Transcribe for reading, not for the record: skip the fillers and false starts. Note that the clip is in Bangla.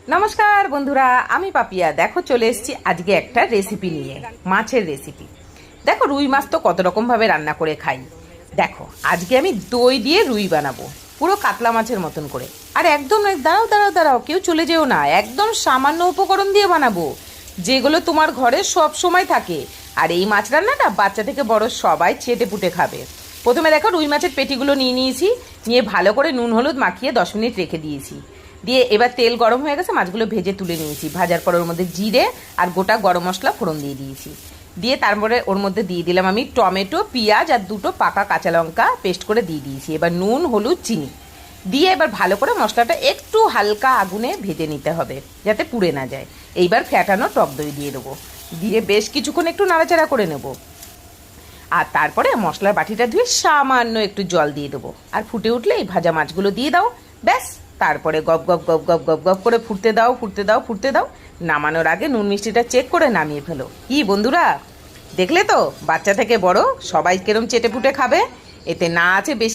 নমস্কার বন্ধুরা, আমি পাপিয়া। দেখো চলে এসেছি আজকে একটা রেসিপি নিয়ে, মাছের রেসিপি। দেখো রুই মাছ তো কত রকম ভাবে রান্না করে খাই। দেখো আজকে আমি দই দিয়ে রুই বানাবো, পুরো কাতলা মাছের মতন করে। আর একদম দাঁড়াও দাঁড়াও দাঁড়াও, কেউ চলে যেও না। একদম সামান্য উপকরণ দিয়ে বানাবো, যেগুলো তোমার ঘরে সব সময় থাকে। আর এই মাছ রান্নাটা বাচ্চা থেকে বড় সবাই চেটে পুটে খাবে। প্রথমে দেখো রুই মাছের পেটিগুলো নিয়ে নিয়েছি, নিয়ে ভালো করে নুন হলুদ মাখিয়ে 10 মিনিট রেখে দিয়েছি। দিয়ে এবার তেল গরম হয়ে গেছে, মাছগুলো ভেজে তুলে নিয়েছি। ভাজার পর ওর মধ্যে জিরে আর গোটা গরম মশলা ফোড়ন দিয়ে দিয়েছি। দিয়ে তারপরে ওর মধ্যে দিয়ে দিলাম আমি টমেটো, পেঁয়াজ আর 2টো পাকা কাঁচা লঙ্কা পেস্ট করে দিয়ে দিয়েছি। এবার নুন হলুদ চিনি দিয়ে এবার ভালো করে মশলাটা একটু হালকা আগুনে ভেজে নিতে হবে, যাতে পুড়ে না যায়। এইবার ফ্যাটানো টক দই দিয়ে দেবো, দিয়ে বেশ কিছুক্ষণ একটু নাড়াচাড়া করে নেব। আর তারপরে মশলার বাটিটা ধুয়ে সামান্য একটু জল দিয়ে দেবো। আর ফুটে উঠলে এই ভাজা মাছগুলো দিয়ে দাও, ব্যাস। তারপরে গপ গপ গপ গপ গপ গপ করে ফুটতে দাও ফুটতে দাও ফুটতে দাও। নামানোর আগে নুন মিষ্টিটা চেক করে নামিয়ে ফেলো। কি বন্ধুরা, দেখলে তো বাচ্চা থেকে বড় সবাই কেরম চেটে পুটে খাবে। এতে না আছে বেশি